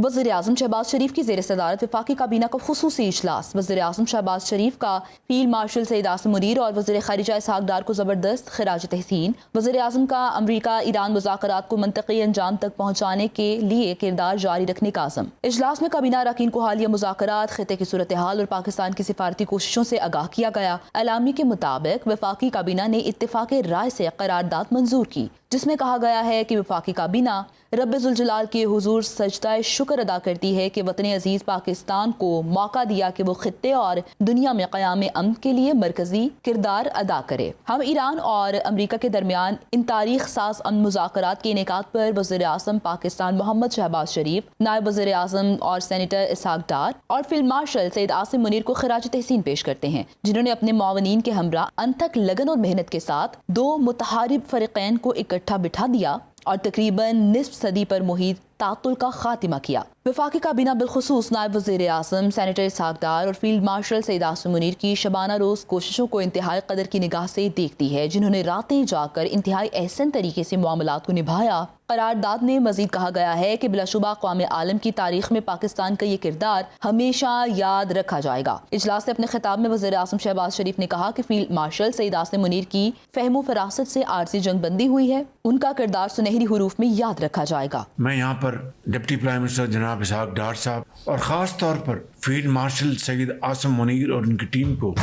वज़ीर-ए-आज़म शहबाज शरीफ की ज़ेर सदारत वफाकी काबीना का खुसूसी इजलास। वज़ीर-ए-आज़म शहबाज शरीफ का फील्ड मार्शल सईद आसिम मुनीर और वज़ीर ख़ारिजा इसहाक़ डार को ज़बरदस्त ख़िराज तहसीन। वज़ीर-ए-आज़म का अमरीका ईरान मुज़ाकरात को मंतक़ी अंजाम तक पहुँचाने के लिए किरदार जारी रखने का आज़म। इजलास में काबीना अरकान को हालिया मुज़ाकरात, ख़ित्ते की सूरत हाल और पाकिस्तान की सिफारती कोशिशों से आगाह किया गया। एलामी के मुताबिक वफाकी काबीना ने इत्तेफ़ाक़ राय से करारदाद मंजूर की, जिसमें कहा गया है कि वफाकी काबीना रब्बे ज़ुल जलाल के हुज़ूर सजदा शुक्र अदा करती है कि वतन अजीज़ पाकिस्तान को मौका दिया कि वो खित्ते और दुनिया में क़याम अमन के लिए मरकज़ी किरदार अदा करे। हम ईरान और अमरीका के दरमियान इन तारीख साज अमन मुज़ाकरात के इनेकाद पर वज़ीर-ए-आज़म पाकिस्तान मोहम्मद शहबाज शरीफ, नायब वज़ीर-ए-आज़म और सेनेटर इसहाक़ डार और फील्ड मार्शल सईद आसिम मुनीर को ख़िराज तहसीन पेश करते हैं, जिन्होंने अपने मुआवनीन के हमरा अनथक लगन और मेहनत के साथ दो मुतहारिब फ़रीक़ैन को इकट्ठा बिठा दिया और तकरीबन निस्फ सदी पर मुहित तातुल का खात्मा किया। वफाकी काबीना बिलखुसूस नायब वज़ीर-ए-आज़म, सेनेटर इसहाक़ डार और फील्ड मार्शल सईद आसिम मुनीर की शबाना रोज़ कोशिशों को इंतहाई कदर की निगाह से देखती है, जिन्होंने रातें जाकर इंतहाई एहसन तरीके से मामलात को निभाया। करारदाद में मजीद कहा गया है कि बिलाशुबा क़ौम आलम की तारीख में पाकिस्तान का ये किरदार हमेशा याद रखा जाएगा। इजलास से अपने खिताब में वज़ीर-ए-आज़म शहबाज शरीफ ने कहा कि फील्ड मार्शल सईद आसिम मुनीर की फ़हम फरासत से आरज़ी जंग बंदी हुई है, उनका किरदार सुनहरी हुरूफ में याद रखा जाएगा। मैं यहाँ पर डिप्टी प्राइम मिनिस्टर जनाब इसहाक़ डार साहब और ख़ास तौर पर फील्ड मार्शल सईद आसिम मुनीर और उनकी टीम को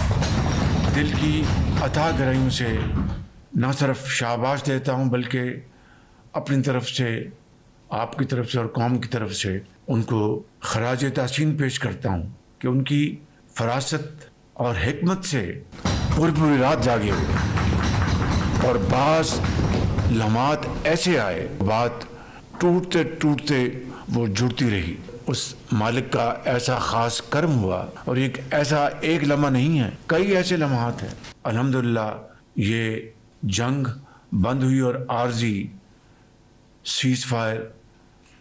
दिल की अथाह गहराइयों से न सिर्फ शाबाश देता हूँ, बल्कि अपनी तरफ से, आपकी तरफ से और कौम की तरफ से उनको ख़राज तहसीन पेश करता हूँ कि उनकी फरासत और हिकमत से पूरी रात जागे हुए और बाज़ लम्हात ऐसे आए, बात टूटते टूटते वो जुड़ती रही। उस मालिक का ऐसा ख़ास कर्म हुआ और एक ऐसा एक लम्हा नहीं है, कई ऐसे लम्हात हैं। अल्हम्दुलिल्लाह ये जंग बंद हुई और आर्जी सीज़ फायर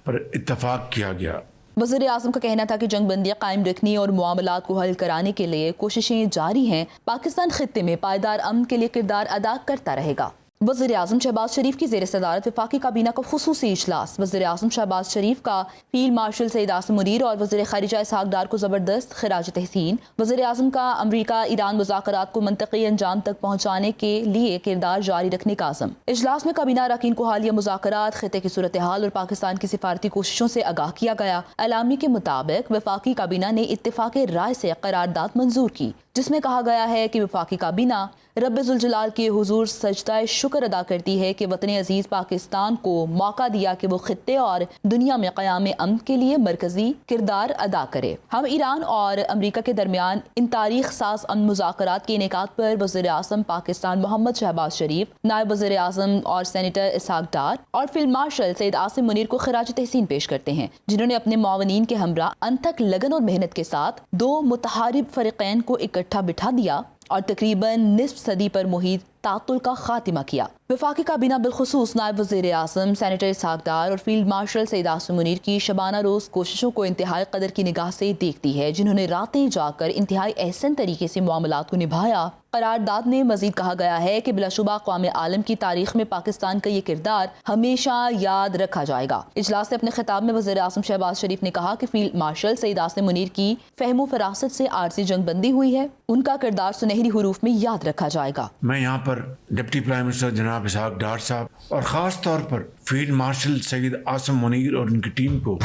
पर इत्तफाक किया गया। वज़ीर-ए-आज़म का कहना था कि जंग बंदियाँ कायम रखने और मामलात को हल कराने के लिए कोशिशें जारी हैं। पाकिस्तान खित्ते में पायदार अमन के लिए किरदार अदा करता रहेगा। वज़ीर-ए-आज़म शहबाज शरीफ की ज़ेर सदारत वफाकी काबीना का खुसूसी इजलास। वज़ीर-ए-आज़म शहबाज शरीफ का फील्ड मार्शल सईद आसिम मुनीर और वज़ीर ख़ारिजा इसहाक़ डार को ज़बरदस्त ख़िराज तहसीन। वज़ीर-ए-आज़म का अमरीका ईरान मुज़ाकरात को मंतक़ी अंजाम तक पहुँचाने के लिए किरदार जारी रखने का आज़म। इजलास में काबीना अरकान को हालिया मुज़ाकरात, ख़ित्ते की सूरत हाल और पाकिस्तान की सिफारती कोशिशों से आगाह किया गया। एलामी के मुताबिक वफाकी काबीना ने इत्तेफ़ाक़ राय से करारदाद मंजूर की, जिसमें कहा गया है कि वफाकी काबीना रब्बे ज़ुल जलाल के हुज़ूर सजदा शुक्र अदा करती है कि वतन अजीज़ पाकिस्तान को मौका दिया कि वो खित्ते और दुनिया में क़याम अमन के लिए मरकज़ी किरदार अदा करे। हम ईरान और अमरीका के दरमियान इन तारीख साज अमन मुज़ाकरात के इनेकाद पर वज़ीर-ए-आज़म पाकिस्तान मोहम्मद शहबाज शरीफ, नायब वज़ीर-ए-आज़म और सेनेटर इसहाक़ डार और फील्ड मार्शल सईद आसिम मुनीर को ख़िराज तहसीन पेश करते हैं, जिन्होंने अपने मुआवनीन के हमरा अनथक लगन और मेहनत के साथ दो मुतहारिब फ़रीक़ैन को इकट्ठा बिठा दिया और तकरीबन निस्फ सदी पर मुहित तातुल का खात्मा किया। वफाकी काबीना बिलखुसूस नायब वज़ीर-ए-आज़म, सेनेटर इसहाक़ डार और फील्ड मार्शल सईद आसिम मुनीर की शबाना रोज़ कोशिशों को इंतहाई कदर की निगाह से देखती है, जिन्होंने रातें जाकर इंतहाई एहसन तरीके से मामलात को निभाया। करारदाद में मजीद कहा गया है कि बिलाशुबा क़ौम आलम की तारीख में पाकिस्तान का ये किरदार हमेशा याद रखा जाएगा। इजलास से अपने खिताब में वज़ीर-ए-आज़म शहबाज शरीफ ने कहा कि फील्ड मार्शल सईद आसिम मुनीर की फ़हम फरासत से आरज़ी जंग बंदी हुई है, उनका किरदार सुनहरी हुरूफ में याद रखा जाएगा। मैं यहाँ पर डिप्टी प्राइम मिनिस्टर जनाब इसहाक़ डार साहब और ख़ास तौर पर फील्ड मार्शल सईद आसिम मुनीर और उनकी टीम को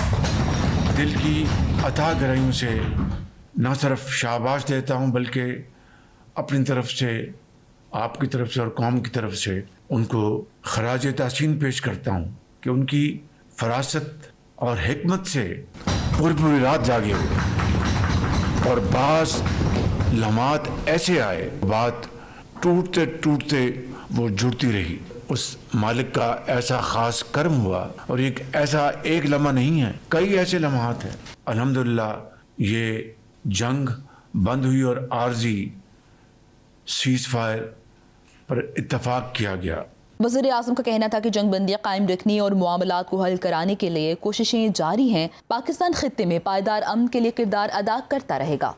दिल की अथाह गहराइयों से न सिर्फ शाबाश देता हूँ, बल्कि अपनी तरफ से, आपकी तरफ से और कौम की तरफ से उनको ख़राज तहसीन पेश करता हूँ कि उनकी फरासत और हिकमत से पूरी रात जागे हुए और बाज़ लम्हात ऐसे आए, बात टूटते टूटते वो जुड़ती रही। उस मालिक का ऐसा ख़ास कर्म हुआ और एक ऐसा एक लम्हा नहीं है, कई ऐसे लम्हात हैं। अल्हम्दुलिल्लाह ये जंग बंद हुई और आर्जी सीज़ फायर पर इत्तफाक किया गया। वज़ीर-ए-आज़म का कहना था कि जंग बंदियाँ कायम रखने और मामलात को हल कराने के लिए कोशिशें जारी हैं। पाकिस्तान खित्ते में पायदार अमन के लिए किरदार अदा करता रहेगा।